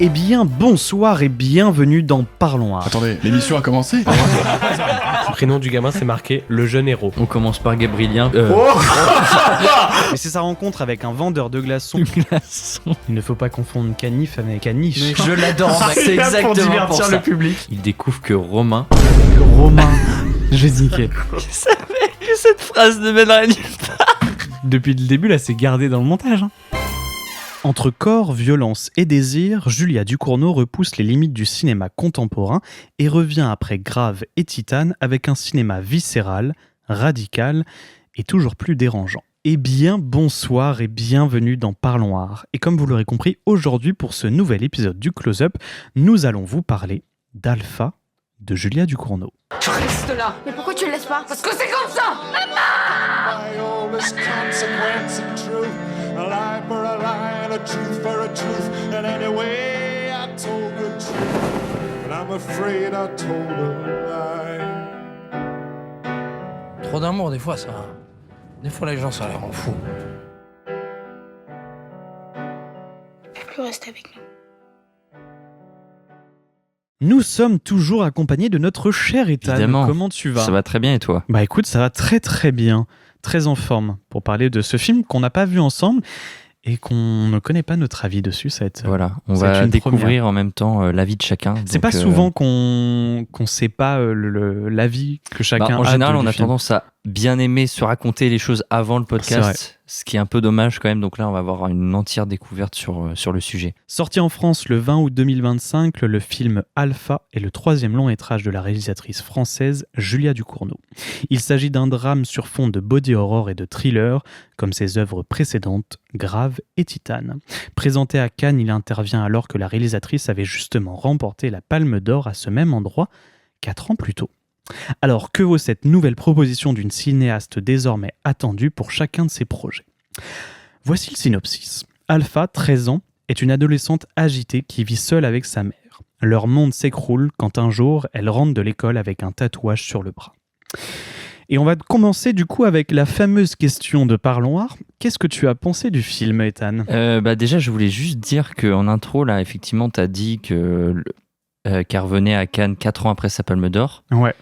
Eh bien, bonsoir et bienvenue dans Parlons Art. Attendez, l'émission a commencé. Le prénom du gamin, c'est marqué le jeune héros. On commence par Gabrielien. Et c'est sa rencontre avec un vendeur de glaçons. Il ne faut pas confondre canif avec caniche. Je l'adore, c'est exactement pour ça. le public. Il découvre que Romain... Romain. Je vais niquer. Je savais que cette phrase ne mènerait nulle part. Depuis le début, là, c'est gardé dans le montage. Entre corps, violence et désir, Julia Ducournau repousse les limites du cinéma contemporain et revient après Grave et Titane avec un cinéma viscéral, radical et toujours plus dérangeant. Eh bien, bonsoir et bienvenue dans Parlons Art. Et comme vous l'aurez compris, aujourd'hui, pour ce nouvel épisode du Close-Up, nous allons vous parler d'Alpha de Julia Ducournau. Tu restes là. Mais pourquoi tu le laisses pas? Parce que c'est comme ça. My oldest consequence of truth, a lie for a lie, and a truth for a truth. And anyway, I told the truth, and I'm afraid I told a lie. Trop d'amour, des fois, Des fois, les gens, ça les rend fous. Tu peux plus rester avec nous. Nous sommes toujours accompagnés de notre cher Ethan. Évidemment. Comment tu vas? Ça va très bien et toi? Bah écoute, ça va très très bien, très en forme pour parler de ce film qu'on n'a pas vu ensemble et qu'on ne connaît pas notre avis dessus. Voilà, on c'est va une découvrir première. en même temps l'avis de chacun. C'est donc, pas souvent qu'on sait pas l'avis que chacun a. en général, on du a film. tendance à bien aimer se raconter les choses avant le C'est vrai. podcast, ce qui est un peu dommage quand même. Donc là, on va avoir une entière découverte sur le sujet. Sorti en France le 20 août 2025, le film Alpha est le troisième long métrage de la réalisatrice française Julia Ducournau. Il s'agit d'un drame sur fond de body horror et de thriller, comme ses œuvres précédentes, Grave et Titane. Présenté à Cannes, il intervient alors que la réalisatrice avait justement remporté la Palme d'Or à ce même endroit 4 ans plus tôt. Alors, que vaut cette nouvelle proposition d'une cinéaste désormais attendue pour chacun de ses projets? Voici le synopsis. Alpha, 13 ans, est une adolescente agitée qui vit seule avec sa mère. Leur monde s'écroule quand un jour, elle rentre de l'école avec un tatouage sur le bras. Et on va commencer du coup avec la fameuse question de Parlons Art. Qu'est-ce que tu as pensé du film, Ethan? Déjà, je voulais juste dire qu'en intro, là, effectivement, tu as dit qu'elle revenait à Cannes 4 ans après sa Palme d'Or. Ouais.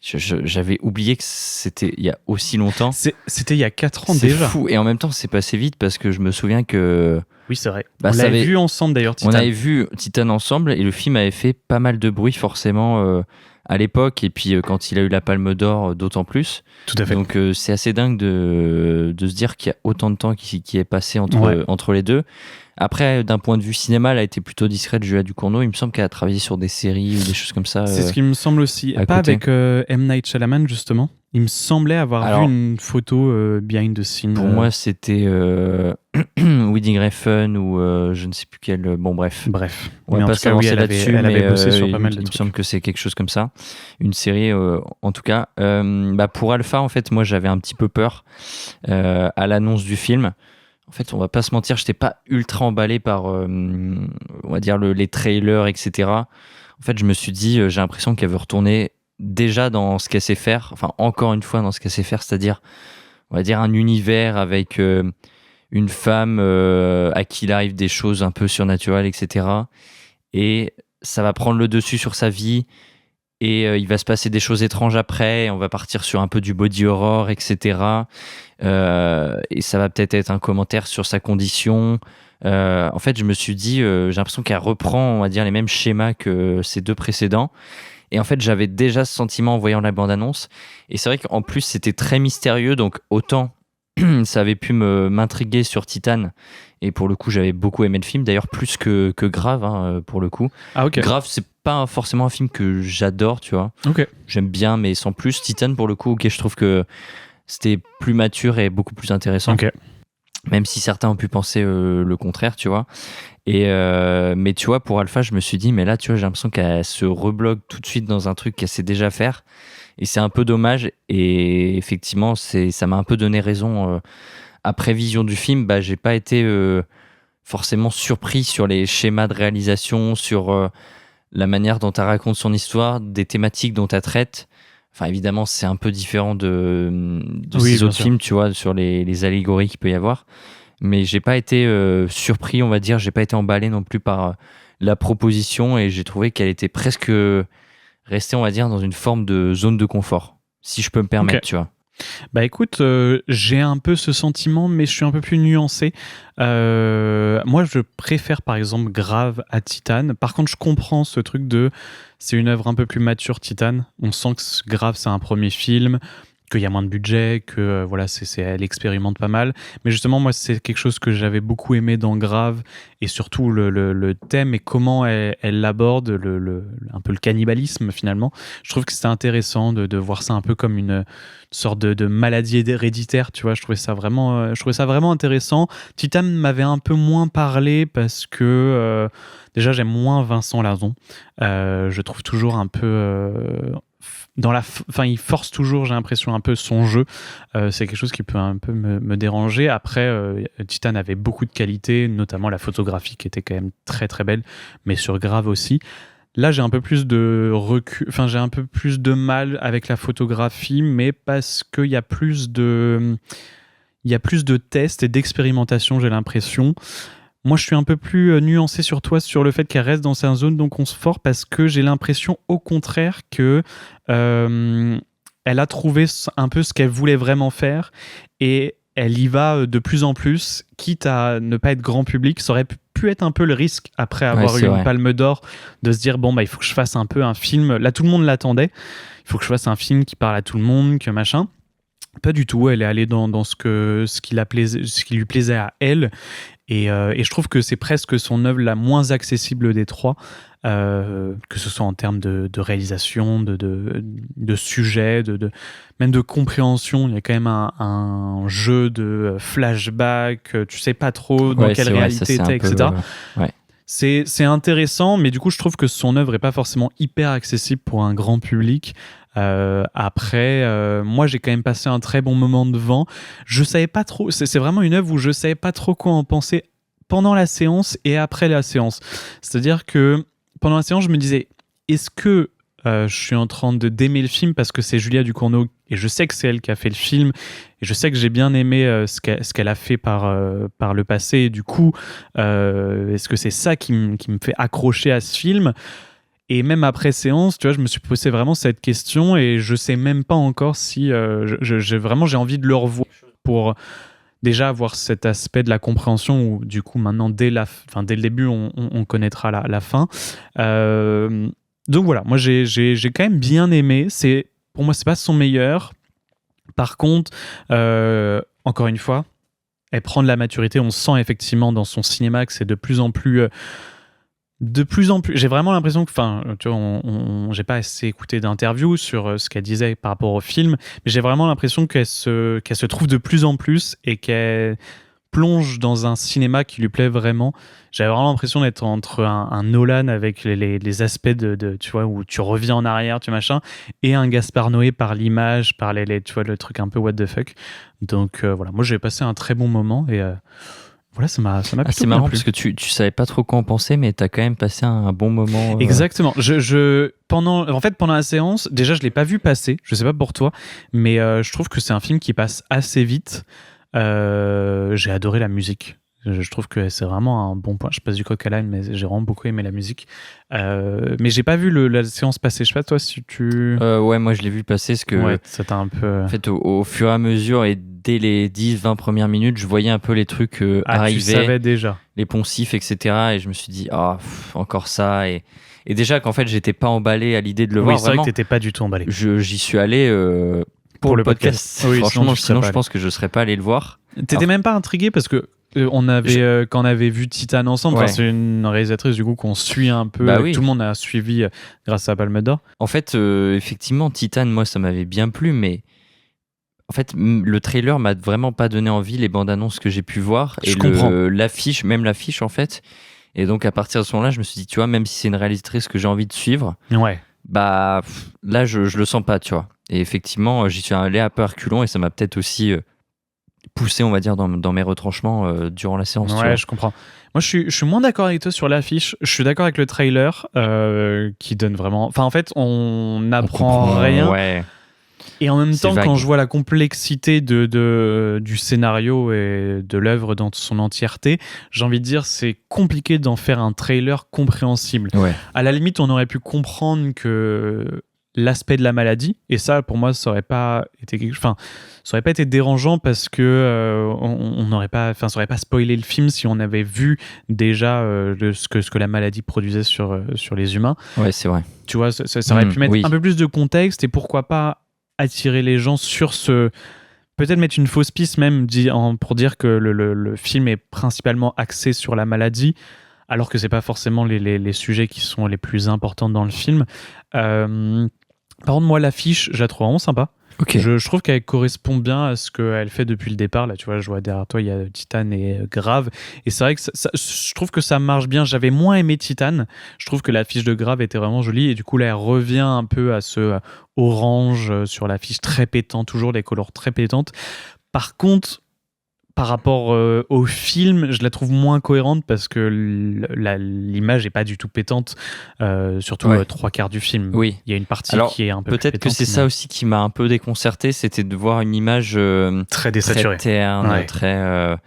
J'avais oublié que c'était il y a aussi longtemps. C'était il y a 4 ans C'est déjà. fou. Et en même temps, c'est passé vite parce que je me souviens que Oui, c'est vrai. Bah, on ça l'avait avait- vu ensemble d'ailleurs, on Titane. avait vu Titane ensemble et le film avait fait pas mal de bruit forcément à l'époque. Et puis quand il a eu la Palme d'Or, d'autant plus. Tout à fait. Donc c'est assez dingue de se dire qu'il y a autant de temps qui est passé entre les deux. Après, d'un point de vue cinéma, elle a été plutôt discrète, Julia Ducournau. Il me semble qu'elle a travaillé sur des séries ou des choses comme ça. C'est ce qui me semble aussi. à Pas côté. avec M. Night Shyamalan, justement. Il me semblait avoir Alors, vu une photo behind the scene. Pour moi, c'était Wedding Refn ou je ne sais plus quel. Bon, bref. Bref. On Mais va en pas tout cas, oui, s'avancer là-dessus, elle avait mais bossé sur pas mal de il me trucs. semble que c'est quelque chose comme ça. Une série, en tout cas. Pour Alpha, en fait, moi, j'avais un petit peu peur à l'annonce du film. En fait, on va pas se mentir, j'étais pas ultra emballé par, on va dire, les trailers, etc. En fait, je me suis dit, j'ai l'impression qu'elle veut retourner déjà dans ce qu'elle sait faire. Enfin, encore une fois, dans ce qu'elle sait faire, c'est-à-dire, on va dire, un univers avec une femme à qui il arrive des choses un peu surnaturelles, etc. Et ça va prendre le dessus sur sa vie. Et il va se passer des choses étranges après. On va partir sur un peu du body horror, etc. Et ça va peut-être être un commentaire sur sa condition. En fait, je me suis dit, j'ai l'impression qu'elle reprend, on va dire, les mêmes schémas que ses deux précédents. Et en fait, j'avais déjà ce sentiment en voyant la bande-annonce. Et c'est vrai qu'en plus, c'était très mystérieux. Donc, autant ça avait pu m'intriguer sur Titane. Et pour le coup, j'avais beaucoup aimé le film. D'ailleurs, plus que Grave, hein, pour le coup. Ah, ok. Grave, c'est pas forcément un film que j'adore, tu vois. Ok. J'aime bien, mais sans plus. Titane, pour le coup, ok, je trouve que c'était plus mature et beaucoup plus intéressant. Ok. Même si certains ont pu penser le contraire, tu vois. Et mais tu vois, pour Alpha, je me suis dit, mais là, tu vois, j'ai l'impression qu'elle se rebloque tout de suite dans un truc qu'elle sait déjà faire. Et c'est un peu dommage. Et effectivement, ça m'a un peu donné raison. Après vision du film, bah, j'ai pas été forcément surpris sur les schémas de réalisation, sur la manière dont elle raconte son histoire, des thématiques dont elle traite. Enfin, évidemment, c'est un peu différent de Oui, ces bien autres sûr. films, tu vois, sur les allégories qu'il peut y avoir. Mais j'ai pas été surpris, on va dire. J'ai pas été emballé non plus par la proposition et j'ai trouvé qu'elle était presque restée, on va dire, dans une forme de zone de confort, si je peux me permettre, tu vois. Bah écoute, j'ai un peu ce sentiment, mais je suis un peu plus nuancé. Moi, je préfère par exemple Grave à Titane. Par contre, je comprends ce truc c'est une œuvre un peu plus mature, Titane. On sent que Grave, c'est un premier film, qu'il y a moins de budget, que voilà, elle expérimente pas mal. Mais justement, moi, c'est quelque chose que j'avais beaucoup aimé dans Grave, et surtout le thème et comment elle l'aborde, un peu le cannibalisme finalement. Je trouve que c'était intéressant de voir ça un peu comme une sorte de maladie héréditaire, tu vois. Je trouvais ça vraiment intéressant. Titane m'avait un peu moins parlé parce que déjà, j'aime moins Vincent Lindon. Je trouve toujours un peu... il force toujours, j'ai l'impression, un peu son jeu. C'est quelque chose qui peut un peu me déranger. Après, Titane avait beaucoup de qualités, notamment la photographie qui était quand même très très belle, mais sur Grave aussi. Là, j'ai un peu plus de recul, j'ai un peu plus de mal avec la photographie, mais parce qu'il y a plus de tests et d'expérimentation, j'ai l'impression. Moi, je suis un peu plus nuancé sur toi sur le fait qu'elle reste dans sa zone de confort parce que j'ai l'impression, au contraire, que elle a trouvé un peu ce qu'elle voulait vraiment faire et elle y va de plus en plus, quitte à ne pas être grand public. Ça aurait pu être un peu le risque, après avoir eu une palme d'or, de se dire, il faut que je fasse un peu un film. Là, tout le monde l'attendait. Il faut que je fasse un film qui parle à tout le monde, que machin. Pas du tout. Elle est allée dans ce qui lui plaisait à elle. Et je trouve que c'est presque son œuvre la moins accessible des trois, que ce soit en termes de réalisation, de sujet, même de compréhension. Il y a quand même un jeu de flashback, tu sais pas trop dans quelle réalité t'es, etc. Ouais. C'est intéressant, mais du coup, je trouve que son œuvre est pas forcément hyper accessible pour un grand public. Après, moi j'ai quand même passé un très bon moment devant. Je savais pas trop, c'est vraiment une œuvre où je savais pas trop quoi en penser pendant la séance et après la séance. C'est-à-dire que pendant la séance, je me disais, est-ce que je suis en train d'aimer le film parce que c'est Julia Ducournau et je sais que c'est elle qui a fait le film et je sais que j'ai bien aimé ce qu'elle a fait par le passé, et du coup est-ce que c'est ça qui me fait accrocher à ce film? Et même après séance, tu vois, je me suis posé vraiment cette question et je sais même pas encore si j'ai envie de le revoir pour déjà avoir cet aspect de la compréhension où du coup maintenant dès le début on connaîtra la fin. Donc voilà, moi j'ai quand même bien aimé. Pour moi c'est pas son meilleur. Par contre, encore une fois, elle prend de la maturité. On sent effectivement dans son cinéma que c'est de plus en plus, j'ai vraiment l'impression que, tu vois, j'ai pas assez écouté d'interviews sur ce qu'elle disait par rapport au film, mais j'ai vraiment l'impression qu'elle se trouve de plus en plus et qu'elle plonge dans un cinéma qui lui plaît vraiment. J'avais vraiment l'impression d'être entre un Nolan avec les aspects tu vois, où tu reviens en arrière, tu machin, et un Gaspard Noé par l'image, par tu vois, le truc un peu what the fuck. Donc voilà, moi j'ai passé un très bon moment et voilà, ça m'a plutôt c'est marrant bien plu. parce que tu savais pas trop quoi en penser, mais t'as quand même passé un bon moment. Exactement. Pendant la séance, déjà je l'ai pas vu passer. Je sais pas pour toi, mais je trouve que c'est un film qui passe assez vite. J'ai adoré la musique. Je trouve que c'est vraiment un bon point. Je passe du coq à l'âne, mais j'ai vraiment beaucoup aimé la musique. Mais j'ai pas vu la séance passer. Je sais pas toi si tu. Ouais, moi je l'ai vu passer parce que. Ouais, ça t'a un peu. En fait, au fur et à mesure et dès les 10-20 premières minutes, je voyais un peu les trucs arriver. Tu savais déjà. Les poncifs, etc. Et je me suis dit, encore ça. Et déjà qu'en fait, j'étais pas emballé à l'idée de le voir. Oui, c'est vrai que t'étais pas du tout emballé. J'y suis allé pour le podcast. Oui, franchement, sinon je pas pense que je serais pas allé le voir. T'étais même pas intrigué parce que quand on avait vu Titane ensemble, Ouais. c'est une réalisatrice du coup qu'on suit un peu, Bah oui. tout le monde a suivi grâce à Palme d'Or. En fait, effectivement, Titane, moi, ça m'avait bien plu, mais en fait, le trailer m'a vraiment pas donné envie, les bandes annonces que j'ai pu voir. Je comprends. L'affiche, en fait. Et donc, à partir de ce moment-là, je me suis dit, tu vois, même si c'est une réalisatrice que j'ai envie de suivre, Ouais. bah là, je le sens pas, tu vois. Et effectivement, j'y suis allé un peu à reculons et ça m'a peut-être aussi poussé, on va dire, dans mes retranchements durant la séance. tu vois. Ouais, je comprends. Moi, je suis moins d'accord avec toi sur l'affiche. Je suis d'accord avec le trailer qui donne vraiment. Enfin, en fait, on n'apprend rien. Ouais. Et en même C'est temps, vague. quand je vois la complexité du scénario et de l'œuvre dans son entièreté, j'ai envie de dire c'est compliqué d'en faire un trailer compréhensible. Ouais. À la limite, on aurait pu comprendre que l'aspect de la maladie, et ça, pour moi, ça aurait pas été dérangeant parce que on n'aurait pas, ça aurait pas spoilé le film si on avait vu déjà ce que la maladie produisait sur les humains. Ouais, c'est vrai. Tu vois, ça aurait pu mettre oui. un peu plus de contexte et pourquoi pas attirer les gens sur ce... Peut-être mettre une fausse piste même pour dire que le film est principalement axé sur la maladie, alors que c'est pas forcément les sujets qui sont les plus importants dans le film. Par contre, moi, l'affiche, je la trouve vraiment sympa. Ok. Je trouve qu'elle correspond bien à ce qu'elle fait depuis le départ. Là, tu vois, je vois derrière toi, il y a Titan et Grave. Et c'est vrai que je trouve que ça marche bien. J'avais moins aimé Titan. Je trouve que l'affiche de Grave était vraiment jolie. Et du coup, là, elle revient un peu à ce orange sur l'affiche très pétant, toujours des couleurs très pétantes. Par contre, par rapport au film, je la trouve moins cohérente parce que l'image n'est pas du tout pétante, surtout Ouais. 3/4 du film. Oui. Il y a une partie Alors, qui est un peu plus peut-être que pétante, c'est mais ça aussi qui m'a un peu déconcerté, c'était de voir une image très très désaturée. terne, Ouais. très...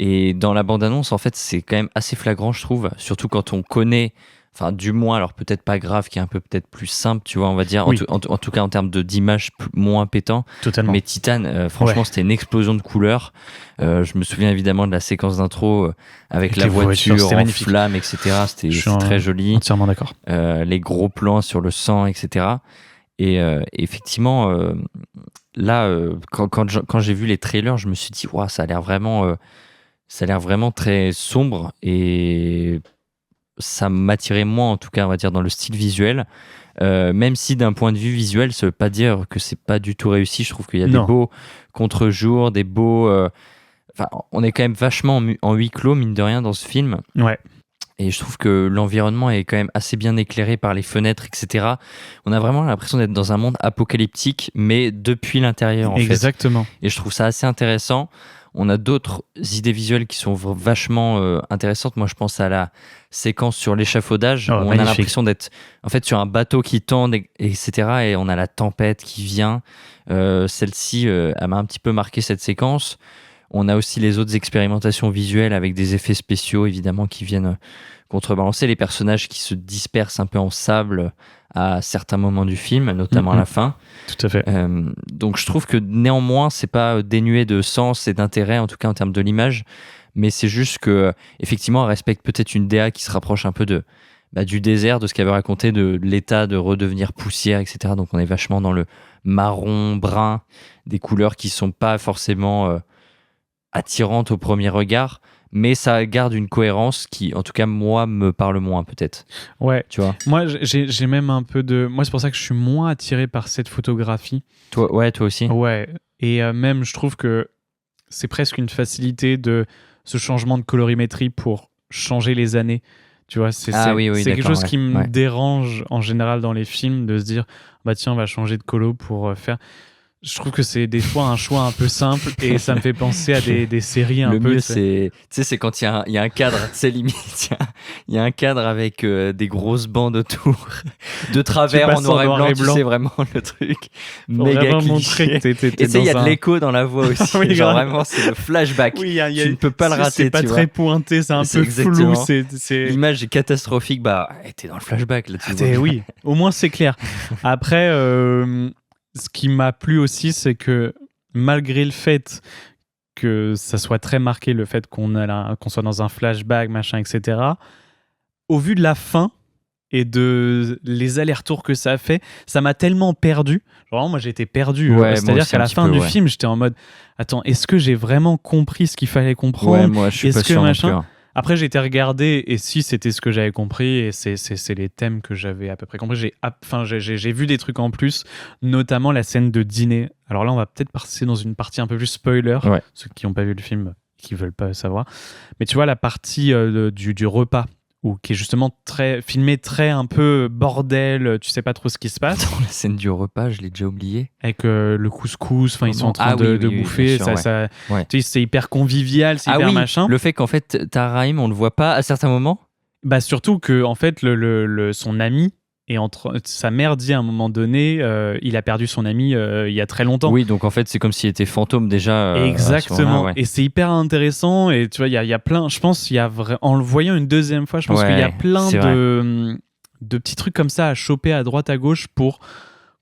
Et dans la bande-annonce, en fait, c'est quand même assez flagrant, je trouve, surtout quand on connaît... Enfin, du moins, alors peut-être pas Grave, qui est un peu peut-être plus simple, tu vois, on va dire, Oui. en tout cas en termes d'image moins pétant. Totalement. Mais Titan, franchement, Ouais. c'était une explosion de couleurs. Je me souviens évidemment de la séquence d'intro avec Avec la les voitures, voiture c'était en magnifique. flammes, etc. C'était Je suis très joli. entièrement d'accord. Les gros plans sur le sang, etc. Et effectivement, là, quand j'ai vu les trailers, je me suis dit, wow, ça a l'air vraiment très sombre et ça m'attirait moins, en tout cas, on va dire, dans le style visuel. Même si d'un point de vue visuel, ça veut pas dire que c'est pas du tout réussi. Je trouve qu'il y a Non. des beaux contre-jours, des beaux. Enfin, on est quand même vachement en huis clos, mine de rien, dans ce film. Ouais. Et je trouve que l'environnement est quand même assez bien éclairé par les fenêtres, etc. On a vraiment l'impression d'être dans un monde apocalyptique, mais depuis l'intérieur, en fait. Exactement. Et je trouve ça assez intéressant. On a d'autres idées visuelles qui sont vachement intéressantes. Moi, je pense à la séquence sur l'échafaudage, Oh, où on a magnifique. l'impression d'être en fait sur un bateau qui tend, etc. Et on a la tempête qui vient. Celle-ci, elle m'a un petit peu marqué cette séquence. On a aussi les autres expérimentations visuelles avec des effets spéciaux, évidemment, qui viennent contrebalancer les personnages qui se dispersent un peu en sable à certains moments du film, notamment à la fin. Tout à fait. Donc je trouve que néanmoins, c'est pas dénué de sens et d'intérêt, en tout cas en termes de l'image, mais c'est juste que effectivement, elle respecte peut-être une DA qui se rapproche un peu du désert, de ce qu'elle veut raconter, de l'état de redevenir poussière, etc. Donc on est vachement dans le marron, brun, des couleurs qui sont pas forcément attirantes au premier regard, mais ça garde une cohérence qui, en tout cas, moi, me parle moins, peut-être. Ouais. Tu vois. Moi, j'ai même un peu de... Moi, c'est pour ça que je suis moins attiré par cette photographie. Toi aussi. Ouais. Et même, je trouve que c'est presque une facilité de ce changement de colorimétrie pour changer les années. Tu vois, c'est Oui, c'est quelque d'accord, chose qui me ouais. dérange en général dans les films, de se dire, bah tiens, on va changer de colo pour faire... Je trouve que c'est des fois un choix un peu simple et ça me fait penser à des séries un le peu... mieux, c'est quand il y a un cadre, c'est limite, il y a un cadre avec des grosses bandes autour, de travers passes en noir et blanc, tu blanc. sais, vraiment le truc Faut méga vraiment cliché. montrer que t'es Et tu sais, il y a dans de un- l'écho dans la voix aussi, Oui, genre grave. vraiment, c'est le flashback. Oui, il y a- Tu ne peux pas le rater, C'est pas tu très vois. pointé, c'est un C'est peu exactement. flou. C'est... L'image est catastrophique, t'es dans le flashback là, tu vois. Oui, au moins c'est clair. Après, ce qui m'a plu aussi, c'est que malgré le fait que ça soit très marqué, le fait qu'on soit dans un flashback, machin, etc., au vu de la fin et de les allers-retours que ça a fait, ça m'a tellement perdu. Genre, vraiment, moi, j'ai été perdu. Ouais, moi C'est-à-dire aussi, qu'à un la petit fin peu, du ouais. film, j'étais en mode, attends, est-ce que j'ai vraiment compris ce qu'il fallait comprendre? Ouais, moi je suis Est-ce pas que sûr non machin- plus, hein. Après, j'ai été regarder et si c'était ce que j'avais compris et c'est les thèmes que j'avais à peu près compris. J'ai vu des trucs en plus, notamment la scène de dîner. Alors là, on va peut-être passer dans une partie un peu plus spoiler, Ouais. ceux qui n'ont pas vu le film, qui veulent pas savoir. Mais tu vois, la partie du repas, qui est justement filmé très un peu bordel, tu sais pas trop ce qui se passe, Attends, la scène du repas, je l'ai déjà oublié. avec le couscous, enfin ils sont en train Ah oui, de oui, bouffer, bien sûr, ça, Ouais. tu sais, c'est hyper convivial, c'est hyper machin. le fait qu'en fait Tahar Rahim, on le voit pas à certains moments. Bah surtout que en fait son ami Et sa mère dit à un moment donné, il a perdu son ami il y a très longtemps. Oui, donc en fait, c'est comme s'il était fantôme déjà. Exactement. Ouais. Et c'est hyper intéressant. Et tu vois, il y a plein. Je pense en le voyant une deuxième fois, je pense qu'il y a plein de petits trucs comme ça à choper à droite à gauche pour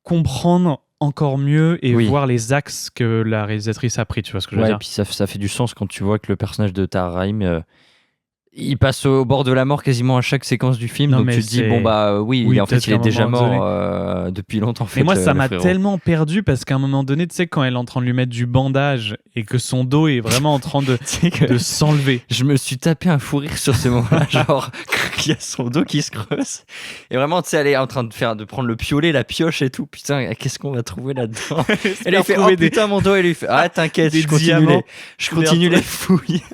comprendre encore mieux et voir les axes que la réalisatrice a pris. Tu vois ce que je veux dire? Et puis ça fait du sens quand tu vois que le personnage de Tahar Rahim. Il passe au bord de la mort quasiment à chaque séquence du film, donc tu te dis oui, en fait il est déjà mort depuis longtemps. Mais moi ça m'a tellement perdu parce qu'à un moment donné, tu sais, quand elle est en train de lui mettre du bandage et que son dos est vraiment en train de s'enlever. Je me suis tapé un fou rire sur ce moment-là, genre il y a son dos qui se creuse et vraiment tu sais elle est en train de prendre le piolet, la pioche et tout. Putain, qu'est-ce qu'on va trouver là-dedans? Elle lui fait putain mon dos, elle lui fait t'inquiète, je continue les fouilles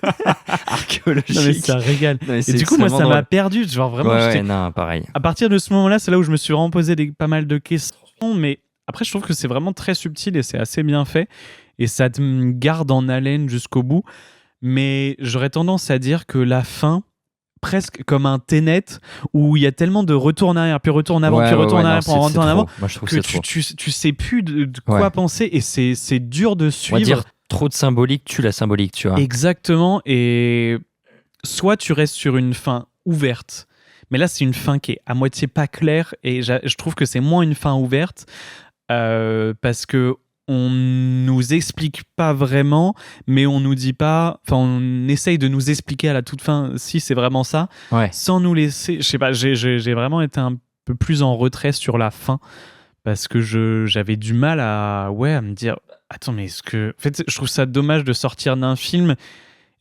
archéologiques. Régale. Et du coup, moi, ça m'a perdu. Genre vraiment, non, pareil. À partir de ce moment-là, c'est là où je me suis vraiment posé pas mal de questions. Mais après, je trouve que c'est vraiment très subtil et c'est assez bien fait. Et ça te garde en haleine jusqu'au bout. Mais j'aurais tendance à dire que la fin, presque comme un Tenet, où il y a tellement de retour en arrière, puis retour en avant, puis retour en arrière, puis retour en avant, moi, je trouve que que tu sais plus de quoi penser. Et c'est dur de suivre. On va dire trop de symbolique tue la symbolique, tu vois. Exactement. Et soit tu restes sur une fin ouverte, mais là c'est une fin qui est à moitié pas claire et je trouve que c'est moins une fin ouverte parce que on nous explique pas vraiment, mais on nous dit pas, enfin on essaye de nous expliquer à la toute fin si c'est vraiment ça, sans nous laisser, je sais pas, j'ai vraiment été un peu plus en retrait sur la fin parce que j'avais du mal à me dire attends mais est-ce que, en fait je trouve ça dommage de sortir d'un film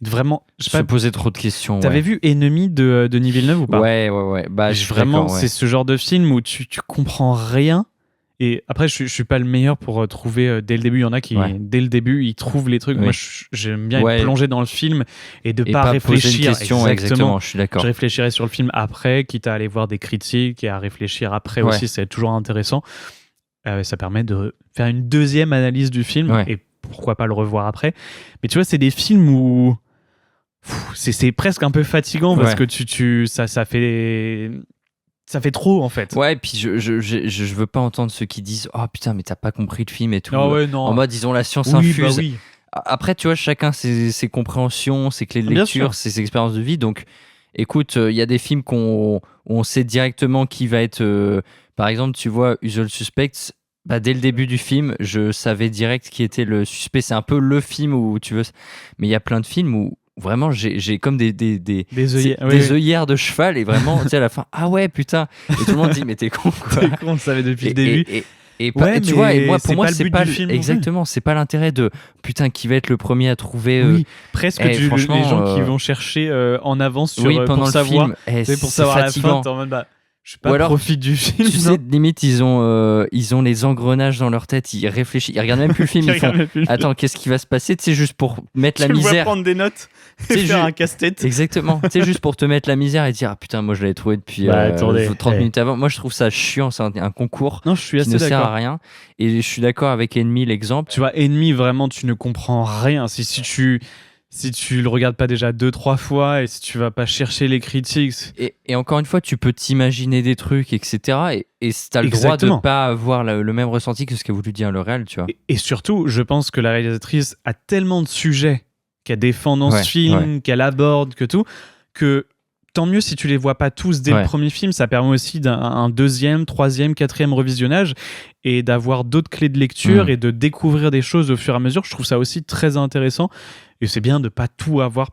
vraiment, je sais pas, poser trop de questions. T'avais vu Ennemi de Denis Villeneuve ou pas? Ouais. Bah, vraiment, c'est ce genre de film où tu comprends rien. Et après, je suis pas le meilleur pour trouver dès le début. Il y en a qui, dès le début, ils trouvent les trucs. Moi, j'aime bien être plongé dans le film et pas réfléchir. Poser une question, exactement. Je suis d'accord. Je réfléchirai sur le film après, quitte à aller voir des critiques et à réfléchir après aussi. C'est toujours intéressant. Ça permet de faire une deuxième analyse du film et pourquoi pas le revoir après. Mais tu vois, c'est des films où c'est presque un peu fatigant parce que ça fait trop en fait. Ouais, et puis je veux pas entendre ceux qui disent oh putain mais t'as pas compris le film et tout. Non. En mode disons la science infuse. Après tu vois chacun ses compréhensions, ses clés de lecture, ses expériences de vie. Donc écoute, il y a des films où on sait directement qui va être. Par exemple, tu vois Usual Suspects. Dès le début du film, je savais direct qui était le suspect. C'est un peu le film où tu veux. Mais il y a plein de films où vraiment j'ai comme des œillères de cheval et vraiment tu sais à la fin putain et tout le monde dit mais t'es con quoi. T'es con, on le savait depuis le début. Et tu vois, et moi pour moi c'est pas exactement, c'est pas l'intérêt de putain qui va être le premier à trouver presque les gens qui vont chercher en avance sur pendant pour le savoir film, pour savoir fatigant. la fin, t'es en mode je sais pas, alors, profite du film. Tu sais, limite, ils ont les engrenages dans leur tête, ils réfléchissent, ils regardent même plus le film, ils font attends, qu'est-ce qui va se passer, tu sais, juste pour mettre la misère. Tu vas prendre des notes et faire un casse-tête. Exactement, tu sais, juste pour te mettre la misère et dire putain, moi je l'avais trouvé depuis 30 minutes avant. Moi je trouve ça chiant, c'est un concours qui ne sert à rien. Et je suis d'accord avec Ennemi, l'exemple. Tu vois, Ennemi, vraiment, tu ne comprends rien. Si tu le regardes pas déjà 2-3 fois et si tu vas pas chercher les critiques. Et encore une fois, tu peux t'imaginer des trucs, etc. Et t'as le droit de pas avoir le même ressenti que ce qu'a voulu dire le réel, tu vois. Et surtout, je pense que la réalisatrice a tellement de sujets qu'elle défend dans ce film, qu'elle aborde, que tant mieux si tu les vois pas tous dès le premier film. Ça permet aussi d'un deuxième, troisième, quatrième revisionnage et d'avoir d'autres clés de lecture et de découvrir des choses au fur et à mesure. Je trouve ça aussi très intéressant. Et c'est bien de pas tout avoir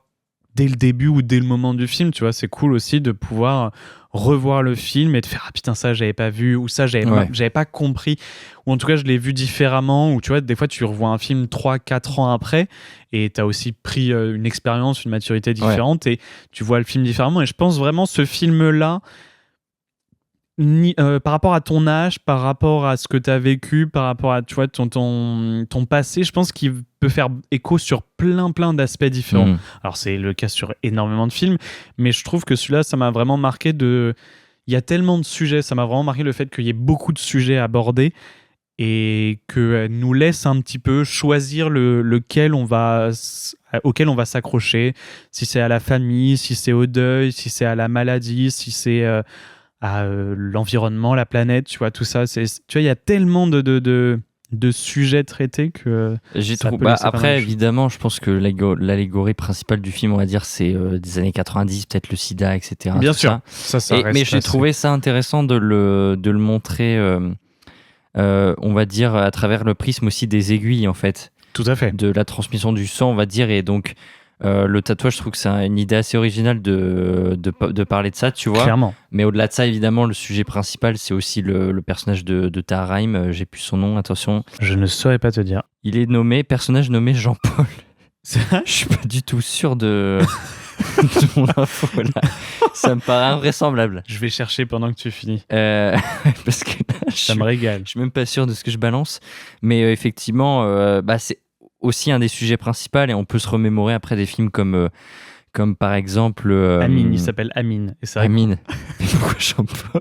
dès le début ou dès le moment du film, tu vois. C'est cool aussi de pouvoir revoir le film et de faire putain ça j'avais pas vu ou ça j'avais pas compris ou en tout cas je l'ai vu différemment ou tu vois des fois tu revois un film 3-4 ans après et t'as aussi pris une expérience, une maturité différente et tu vois le film différemment et je pense vraiment ce film là par rapport à ton âge, par rapport à ce que tu as vécu, par rapport à tu vois, ton passé, je pense qu'il peut faire écho sur plein d'aspects différents. Alors c'est le cas sur énormément de films, mais je trouve que celui-là, ça m'a vraiment marqué il y a tellement de sujets, ça m'a vraiment marqué le fait qu'il y ait beaucoup de sujets abordés et que nous laisse un petit peu choisir auquel on va s'accrocher, si c'est à la famille, si c'est au deuil, si c'est à la maladie, si c'est l'environnement, la planète, tu vois, tout ça. Tu vois, il y a tellement de sujets traités que J'ai ça trouvé. peut laisser pas mal Après, de choses. évidemment, je pense que l'allégorie principale du film, on va dire, c'est des années 90, peut-être le sida, etc. Bien tout sûr, ça. ça reste Mais j'ai assez- trouvé ça intéressant de le montrer, on va dire, à travers le prisme aussi des aiguilles, en fait, Tout à fait. de la transmission du sang, on va dire. Et donc, le tatouage, je trouve que c'est une idée assez originale de parler de ça, tu vois. Clairement. Mais au-delà de ça, évidemment, le sujet principal, c'est aussi le personnage de Tahar Rahim. J'ai plus son nom, attention. Je ne saurais pas te dire. Il est personnage nommé Jean-Paul. C'est vrai. Je suis pas du tout sûr de mon info là. Ça me paraît invraisemblable. Je vais chercher pendant que tu finis. Parce que là, Ça me régale. je suis même pas sûr de ce que je balance. Mais effectivement, c'est aussi un des sujets principaux et on peut se remémorer après des films comme par exemple. Amine, il s'appelle Amine. Et c'est vrai que- Amine. Mais pourquoi Jean-Paul?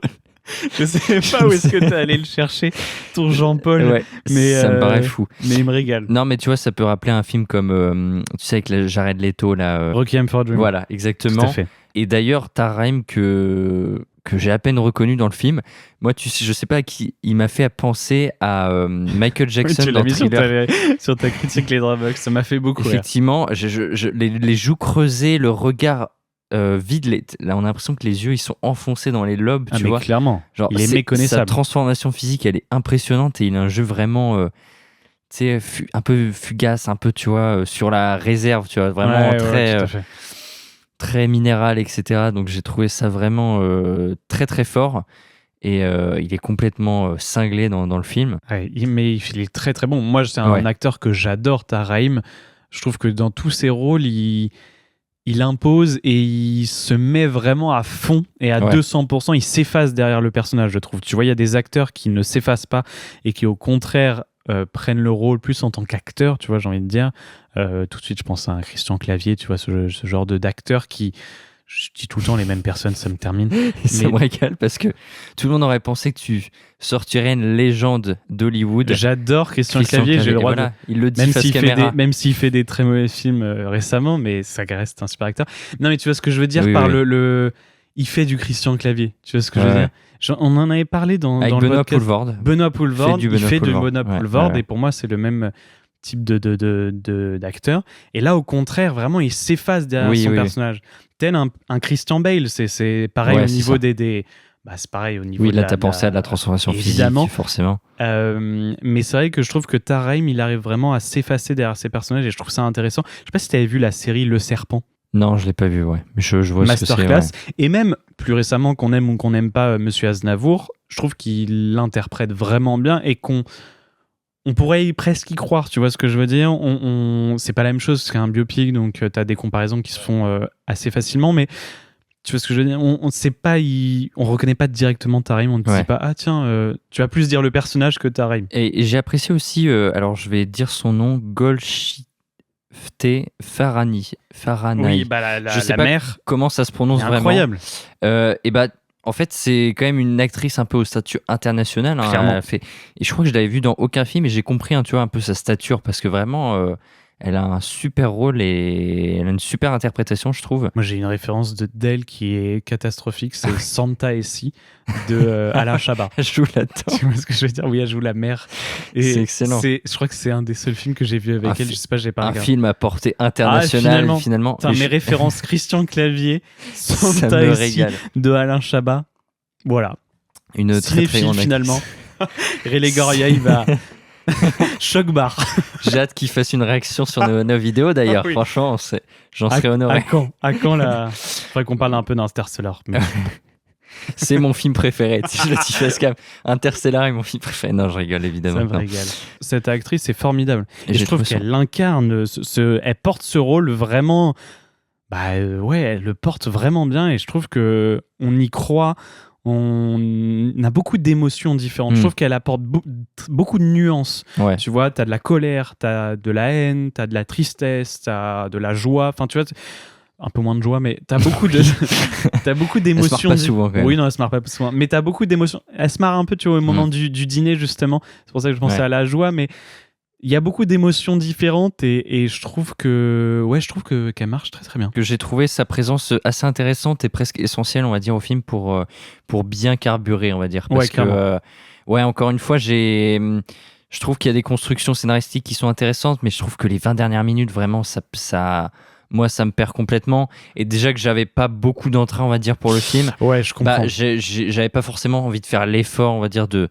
Je sais pas où est-ce que t'es allé le chercher, ton Jean-Paul, Ouais, mais, ça me paraît fou. mais il me régale. Non, mais tu vois, ça peut rappeler un film comme, tu sais, avec Jared Leto là. Requiem for a Dream. Voilà, Tout exactement. à fait. Et d'ailleurs, Tahar Rahim que j'ai à peine reconnu dans le film, moi, je sais pas à qui il m'a fait penser à Michael Jackson Oui, tu l'as dans mis sur Thriller. sur ta critique Les Dropbox, ça m'a fait beaucoup rire. Effectivement, les joues creusées, le regard vide, là on a l'impression que les yeux ils sont enfoncés dans les lobes, Ah, tu mais vois. clairement, Genre, il est sa méconnaissable. transformation physique, elle est impressionnante et il a un jeu vraiment, tu sais, un peu fugace, un peu, tu vois, sur la réserve, tu vois, vraiment Ouais, très, tout à fait. très minéral, etc. Donc j'ai trouvé ça vraiment très très fort et il est complètement cinglé dans le film. Ouais, mais il est très très bon. Moi, c'est un Ouais. acteur que j'adore, Tahar Rahim. Je trouve que dans tous ses rôles, il impose et il se met vraiment à fond et à Ouais. 200%. Il s'efface derrière le personnage, je trouve. Tu vois, il y a des acteurs qui ne s'effacent pas et qui, au contraire, prennent le rôle plus en tant qu'acteur, tu vois, j'ai envie de dire. Tout de suite, je pense à un Christian Clavier, tu vois, ce genre d'acteur qui... Je dis tout le temps les mêmes personnes, ça me termine. Ça me régale parce que tout le monde aurait pensé que tu sortirais une légende d'Hollywood. J'adore Christian Christian Clavier, j'ai le droit voilà, il le dit même face s'il fait caméra. même s'il fait des très mauvais films récemment, mais ça reste un super acteur. Non, mais tu vois ce que je veux dire Oui, par oui. il fait du Christian Clavier. Tu vois ce que je veux Ouais. dire? On en avait parlé dans Avec le Benoît podcast. Poulvord. Benoît Poulvord, du il Benoît fait du Poulvord. Benoît Ouais, Poulvord, ouais. et pour moi c'est le même type d'acteur. Et là, au contraire, vraiment, il s'efface derrière Oui, son oui, oui. personnage. Tel un Christian Bale, c'est pareil Ouais, au c'est niveau ça. des bah, c'est pareil au niveau Oui, de là, la- t'as de pensé à de la- la transformation Évidemment. physique, forcément. Mais c'est vrai que je trouve que Tahar Rahim, il arrive vraiment à s'effacer derrière ses personnages et je trouve ça intéressant. Je sais pas si tu avais vu la série Le Serpent, Non, je l'ai pas vu, ouais. Mais je vois ce que c'est. Masterclass, Ouais. et même plus récemment, qu'on aime ou qu'on n'aime pas Monsieur Aznavour, je trouve qu'il l'interprète vraiment bien et on pourrait presque y croire, tu vois ce que je veux dire. C'est pas la même chose qu'un biopic, donc tu as des comparaisons qui se font assez facilement, mais tu vois ce que je veux dire. On sait pas, on reconnaît pas directement Tahar Rahim, on ne Ouais. dit pas ah tiens, tu vas plus dire le personnage que Tahar Rahim. Et j'ai apprécié aussi, alors je vais dire son nom, Golshifteh Farahani. Oui, bah Je sais la pas mère, comment ça se prononce c'est vraiment. incroyable. Et bah, en fait, c'est quand même une actrice un peu au statut international. Hein, Clairement. Et je crois que je l'avais vue dans aucun film et j'ai compris, hein, tu vois, un peu sa stature parce que vraiment, elle a un super rôle et elle a une super interprétation, je trouve. Moi, j'ai une référence d'elle qui est catastrophique, c'est Santa Essie de Alain Chabat. Elle joue là-dedans. Tu vois ce que je veux dire? Oui, elle joue la mère. Et C'est excellent. Je crois que c'est un des seuls films que j'ai vu avec elle. Je sais pas, j'ai pas Un regardé. film à portée internationale, finalement. Putain, Et mes références Christian Clavier, ça Santa me Essie régale. de Alain Chabat. Voilà. Une très très Cinéphile grande finalement. Rélé Goria, il va. Choc bar. J'ai hâte qu'il fasse une réaction sur nos vidéos d'ailleurs. Ah oui. Franchement, j'en serais honoré. À quand la. Faudrait qu'on parle un peu d'Interstellar. Mais... C'est mon film préféré. Tu sais, je le dis face cam. Interstellar est mon film préféré. Non, je rigole évidemment. Ça me Non. régale. Cette actrice est formidable. Et je j'ai trouve trouvé qu'elle incarne, elle porte ce rôle vraiment. Bah ouais, elle le porte vraiment bien et je trouve que on y croit. On a beaucoup d'émotions différentes. Je trouve qu'elle apporte beaucoup de nuances. Ouais. Tu vois, t'as de la colère, t'as de la haine, t'as de la tristesse, t'as de la joie. Enfin, tu vois, un peu moins de joie, mais t'as beaucoup de, t'as beaucoup d'émotions. Elle se marre pas souvent, quand même. Oui, non, elle se marre pas souvent. Mais t'as beaucoup d'émotions. Elle se marre un peu, tu vois, au moment du dîner, justement. C'est pour ça que je pensais à la joie, mais il y a beaucoup d'émotions différentes et je trouve qu'elle marche très très bien. Que j'ai trouvé sa présence assez intéressante et presque essentielle, on va dire, au film pour bien carburer, on va dire. Parce que, clairement. encore une fois, je trouve qu'il y a des constructions scénaristiques qui sont intéressantes, mais je trouve que les 20 dernières minutes, vraiment, moi, ça me perd complètement. Et déjà que j'avais pas beaucoup d'entrain, on va dire, pour le film, Ouais, je comprends. j'avais pas forcément envie de faire l'effort, on va dire, de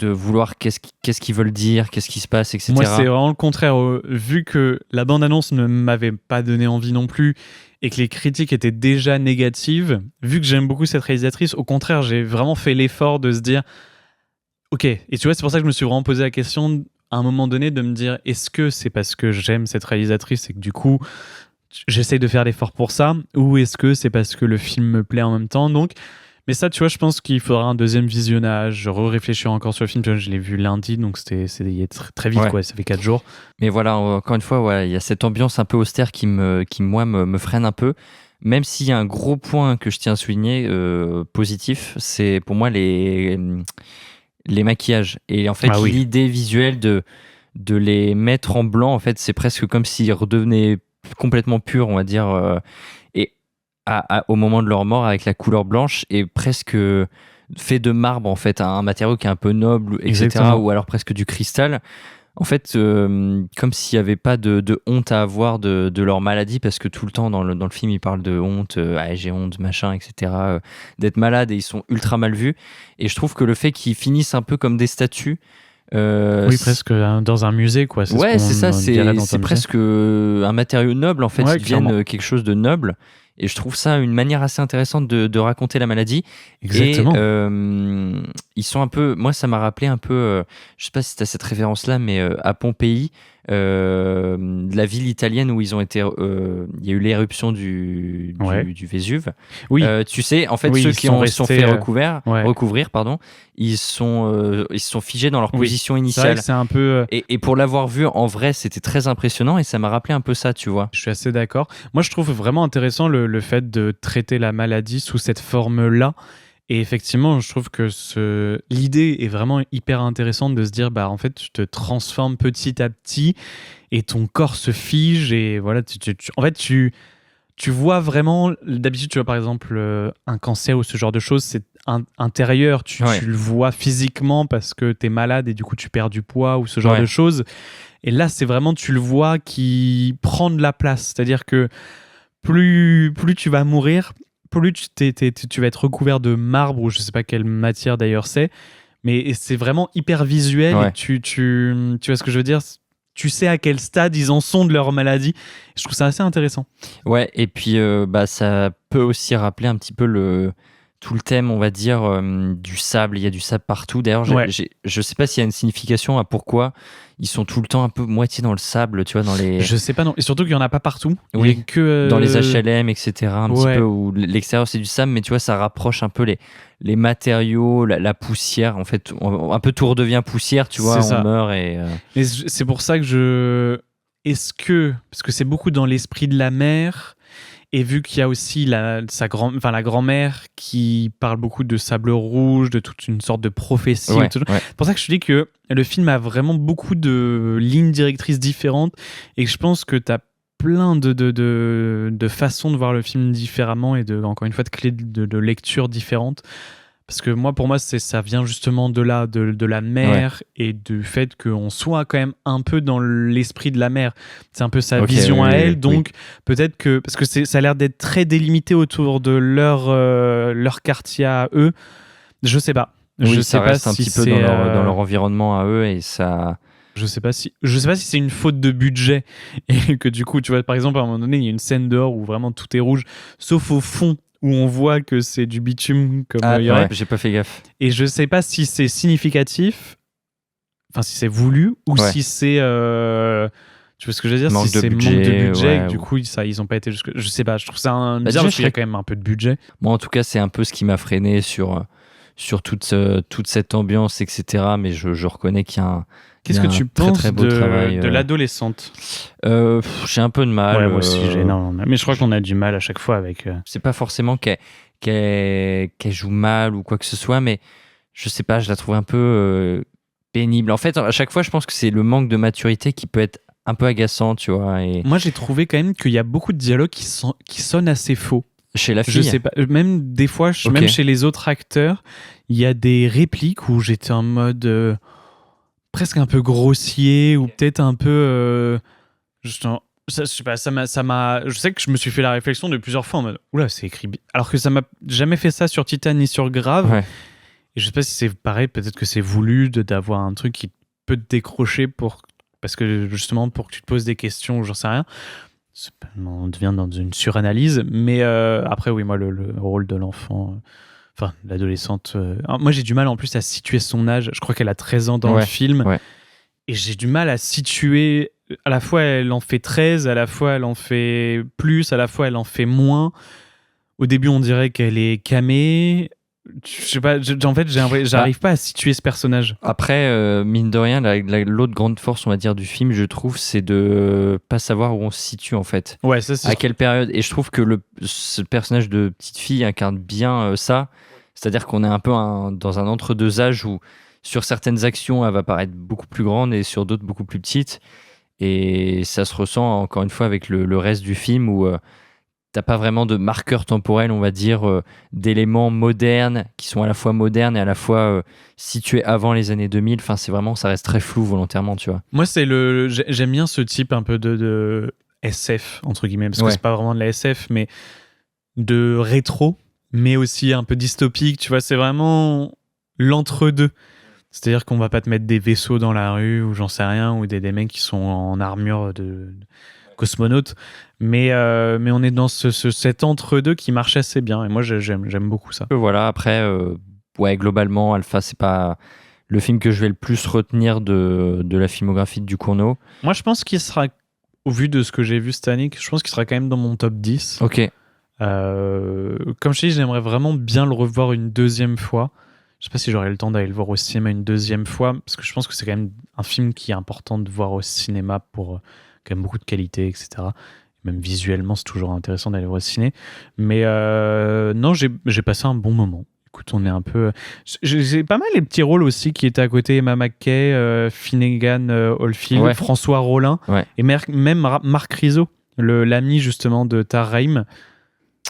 vouloir qu'est-ce qu'ils veulent dire, qu'est-ce qui se passe, etc. Moi, c'est vraiment le contraire. Vu que la bande-annonce ne m'avait pas donné envie non plus et que les critiques étaient déjà négatives, vu que j'aime beaucoup cette réalisatrice, au contraire, j'ai vraiment fait l'effort de se dire ok. Et tu vois, c'est pour ça que je me suis vraiment posé la question à un moment donné de me dire est-ce que c'est parce que j'aime cette réalisatrice et que du coup j'essaye de faire l'effort pour ça, ou est-ce que c'est parce que le film me plaît en même temps. Donc, mais ça, tu vois, je pense qu'il faudra un deuxième visionnage. Je réfléchir encore sur le film. Tu vois, je l'ai vu lundi, donc c'est très vite, Ouais. quoi. Ça fait 4 jours. Mais voilà, encore une fois, il y a cette ambiance un peu austère qui moi, me freine un peu. Même s'il y a un gros point que je tiens à souligner, positif, c'est pour moi les maquillages. Et en fait, Ah oui. l'idée visuelle de les mettre en blanc, en fait, c'est presque comme s'ils redevenaient complètement purs, on va dire. Et au moment de leur mort, avec la couleur blanche, et presque fait de marbre, en fait, un matériau qui est un peu noble, etc. Exactement. Ou alors presque du cristal. En fait, comme s'il n'y avait pas de honte à avoir de leur maladie, parce que tout le temps dans le film, ils parlent de honte, j'ai honte, machin, etc., d'être malade, et ils sont ultra mal vus. Et je trouve que le fait qu'ils finissent un peu comme des statues, Oui, presque dans un musée, quoi. ouais, ce c'est ça, qu'on dirait dans un c'est musée. presque un matériau noble, en fait, Ouais, ils deviennent clairement. quelque chose de noble. Et je trouve ça une manière assez intéressante de raconter la maladie. Exactement. Et ils sont un peu. Moi, ça m'a rappelé un peu. Je sais pas si tu as cette référence-là, mais à Pompéi, la ville italienne où ils ont été. Il y a eu l'éruption du Vésuve. Oui. Tu sais, en fait, Oui, ceux ils qui sont se sont restés, fait ouais. recouvrir, pardon, ils se sont figés dans leur Oui. position C'est vrai initiale. que c'est un peu. Et pour l'avoir vu en vrai, c'était très impressionnant et ça m'a rappelé un peu ça, tu vois. Je suis assez d'accord. Moi, je trouve vraiment intéressant le fait de traiter la maladie sous cette forme-là. Et effectivement, je trouve que l'idée est vraiment hyper intéressante de se dire, bah, en fait, tu te transformes petit à petit et ton corps se fige. Et voilà, en fait, tu vois vraiment. D'habitude, tu vois, par exemple, un cancer ou ce genre de choses, c'est intérieur. Tu le vois physiquement parce que tu es malade et du coup, tu perds du poids ou ce genre de choses. Et là, c'est vraiment, tu le vois qui prend de la place. C'est-à-dire que plus tu vas mourir, plus tu vas être recouvert de marbre, ou je sais pas quelle matière d'ailleurs c'est, mais c'est vraiment hyper visuel. Ouais. Et tu vois ce que je veux dire? Tu sais à quel stade ils en sont de leur maladie. Je trouve ça assez intéressant. Ouais, et puis ça peut aussi rappeler un petit peu tout le thème, on va dire, du sable. Il y a du sable partout. D'ailleurs, je sais pas s'il y a une signification à pourquoi ils sont tout le temps un peu moitié dans le sable, tu vois, dans les... Je sais pas, non. Et surtout qu'il y en a pas partout. Oui, il y a que, dans les HLM, etc. Un petit peu, où l'extérieur c'est du sable, mais tu vois, ça rapproche un peu les matériaux, la poussière. En fait, un peu tout redevient poussière, tu vois, on meurt et... Mais c'est pour ça que parce que c'est beaucoup dans l'esprit de la mère, et vu qu'il y a aussi la grand-mère qui parle beaucoup de sable rouge, de toute une sorte de prophétie. C'est pour ça que je te dis que le film a vraiment beaucoup de lignes directrices différentes, et que je pense que tu as plein de façons de voir le film différemment, et encore une fois de clés de lecture différentes. Parce que pour moi, ça vient justement de là, de la mère, et du fait qu'on soit quand même un peu dans l'esprit de la mère. C'est un peu sa vision à elle, donc peut-être que... Parce que ça a l'air d'être très délimité autour de leur quartier à eux. Je sais pas. Je sais pas si un petit peu dans leur environnement à eux, et ça... Je sais pas si c'est une faute de budget, et que du coup, tu vois, par exemple, à un moment donné, il y a une scène dehors où vraiment tout est rouge, sauf au fond, où on voit que c'est du bitume comme j'ai pas fait gaffe. Et je sais pas si c'est significatif, enfin si c'est voulu, ou si c'est tu vois ce que je veux dire, si c'est manque de budget, et que du coup ils ont pas été jusque... Je sais pas, je trouve ça bizarre, parce qu'il y a quand même un peu de budget. Moi en tout cas, c'est un peu ce qui m'a freiné sur toute cette ambiance, etc. Mais je reconnais qu'il y a Qu'est-ce que tu penses très beau travail, de l'adolescente? J'ai un peu de mal. Ouais, moi aussi, j'ai énormément. Mais je crois qu'on a du mal à chaque fois avec... C'est pas forcément qu'elle joue mal ou quoi que ce soit, mais je sais pas, je la trouve un peu pénible. En fait, à chaque fois, je pense que c'est le manque de maturité qui peut être un peu agaçant, tu vois. Et Moi, j'ai trouvé quand même qu'il y a beaucoup de dialogues qui sonnent assez faux. chez la Je fille, sais pas, même des fois, Ok. même chez les autres acteurs, il y a des répliques où j'étais en mode presque un peu grossier ou peut-être un peu. Je sais pas, je sais que je me suis fait la réflexion de plusieurs fois en mode oula, c'est écrit. Alors que ça m'a jamais fait ça sur Titan ni sur Grave. Ouais. Et je sais pas si c'est pareil, peut-être que c'est voulu d'avoir un truc qui peut te décrocher parce que justement pour que tu te poses des questions, j'en sais rien. On devient dans une suranalyse, mais après oui, moi le rôle de l'enfant, enfin l'adolescente, moi j'ai du mal en plus à situer son âge. Je crois qu'elle a 13 ans dans le film, ouais. et j'ai du mal à situer. À la fois elle en fait 13, à la fois elle en fait plus, à la fois elle en fait moins. Au début on dirait qu'elle est camée. Je sais pas, en fait j'arrive pas à situer ce personnage. Après, mine de rien, l'autre grande force, on va dire, du film, je trouve, c'est de pas savoir où on se situe, en fait. Ouais, ça c'est À quelle période. Et je trouve que ce personnage de petite fille incarne bien ça. C'est-à-dire qu'on est un peu dans un entre-deux âges où, sur certaines actions, elle va paraître beaucoup plus grande et sur d'autres, beaucoup plus petite. Et ça se ressent, encore une fois, avec le reste du film où t'as pas vraiment de marqueur temporel, on va dire, d'éléments modernes qui sont à la fois modernes et à la fois situés avant les années 2000. Enfin, c'est vraiment, ça reste très flou volontairement, tu vois. Moi, j'aime bien ce type un peu de SF, entre guillemets, parce que c'est pas vraiment de la SF, mais de rétro, mais aussi un peu dystopique, tu vois, c'est vraiment l'entre-deux. C'est-à-dire qu'on va pas te mettre des vaisseaux dans la rue, ou j'en sais rien, ou des mecs qui sont en armure de cosmonautes, mais on est dans cet entre-deux qui marche assez bien, et moi, j'aime beaucoup ça. Voilà, après, globalement, Alpha, c'est pas le film que je vais le plus retenir de la filmographie de Ducournau. Moi, je pense qu'il sera, au vu de ce que j'ai vu cette année, je pense qu'il sera quand même dans mon top 10. Ok. Comme je te dis, j'aimerais vraiment bien le revoir une deuxième fois. Je sais pas si j'aurai le temps d'aller le voir au cinéma une deuxième fois, parce que je pense que c'est quand même un film qui est important de voir au cinéma pour quand même beaucoup de qualité, etc. Même visuellement, c'est toujours intéressant d'aller voir au ciné. Mais non, j'ai passé un bon moment. Écoute, on est un peu... J'ai pas mal les petits rôles aussi qui étaient à côté. Emma McKay, Finnegan Oldfield, François Rollin, et même Marc Rizzo, l'ami justement de Tar Rahim.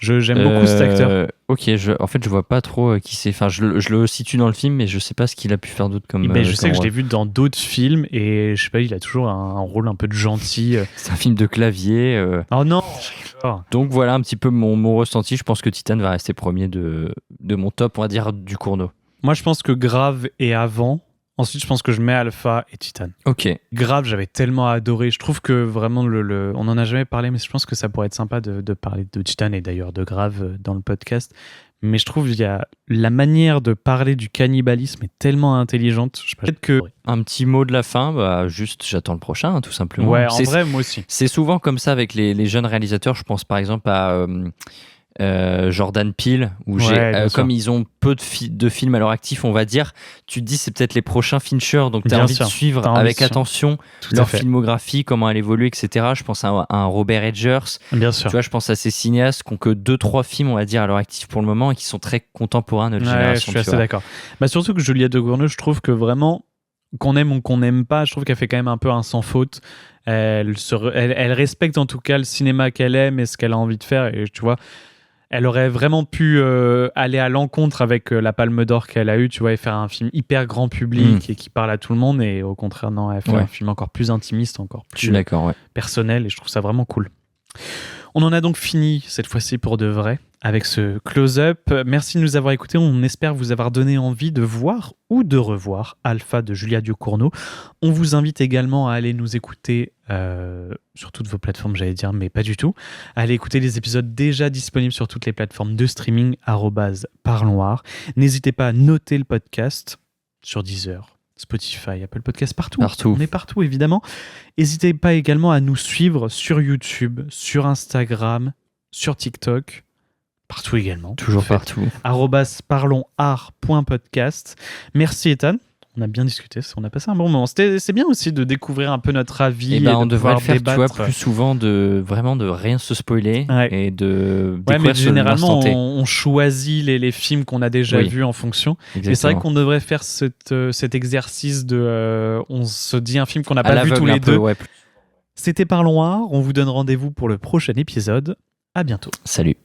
J'aime beaucoup cet acteur. Ok, en fait, je vois pas trop qui c'est. Enfin, je le situe dans le film, mais je sais pas ce qu'il a pu faire d'autre comme. Je sais que je rôle. l'ai vu dans d'autres films et je sais pas, il a toujours un rôle un peu de gentil. C'est un film de clavier. Oh non. Donc voilà un petit peu mon ressenti. Je pense que Titan va rester premier de mon top, on va dire, Ducournau. Moi, je pense que Grave est avant. Ensuite, je pense que je mets Alpha et Titan. Ok. Grave, j'avais tellement adoré. Je trouve que vraiment, on en a jamais parlé, mais je pense que ça pourrait être sympa de parler de Titan et d'ailleurs de Grave dans le podcast. Mais je trouve qu'il y a la manière de parler du cannibalisme est tellement intelligente. Je sais pas, peut-être que... Un petit mot de la fin, juste j'attends le prochain, tout simplement. Ouais, en vrai, moi aussi. C'est souvent comme ça avec les jeunes réalisateurs. Je pense par exemple à Jordan Peele, où comme ils ont peu de films à leur actif, on va dire, tu te dis c'est peut-être les prochains Fincher, donc tu as envie de suivre avec attention leur filmographie, comment elle évolue, etc. Je pense à un Robert Edgers. Bien sûr. Tu vois, je pense à ces cinéastes qui ont que 2-3 films, on va dire, à leur actif pour le moment et qui sont très contemporains de notre génération. Je suis assez d'accord. Surtout que Julia Ducournau, je trouve que vraiment, qu'on aime ou qu'on n'aime pas, je trouve qu'elle fait quand même un peu un sans faute. Elle respecte en tout cas le cinéma qu'elle aime et ce qu'elle a envie de faire. Et tu vois, elle aurait vraiment pu aller à l'encontre avec la Palme d'Or qu'elle a eue, tu vois, et faire un film hyper grand public et qui parle à tout le monde. Et au contraire, non, elle fait un film encore plus intimiste, encore plus personnel. Et je trouve ça vraiment cool. On en a donc fini cette fois-ci pour de vrai avec ce close-up. Merci de nous avoir écoutés. On espère vous avoir donné envie de voir ou de revoir Alpha de Julia Ducournau. On vous invite également à aller nous écouter sur toutes vos plateformes, j'allais dire, mais pas du tout. Allez écouter les épisodes déjà disponibles sur toutes les plateformes de streaming @parlons-art. N'hésitez pas à noter le podcast sur Deezer, Spotify, Apple Podcast, partout. On est partout, évidemment. N'hésitez pas également à nous suivre sur YouTube, sur Instagram, sur TikTok, partout également. Toujours partout. @parlonsart.podcast. Merci Ethan. On a bien discuté, on a passé un bon moment. C'est bien aussi de découvrir un peu notre avis. Et on devrait le faire, débattre. tu vois, plus souvent de rien se spoiler et de mais découvrir généralement on choisit les films qu'on a déjà vus en fonction. Exactement. Mais c'est vrai qu'on devrait faire cet exercice de on se dit un film qu'on n'a pas vu tous les deux. C'était Parlons Art, on vous donne rendez-vous pour le prochain épisode. À bientôt. Salut.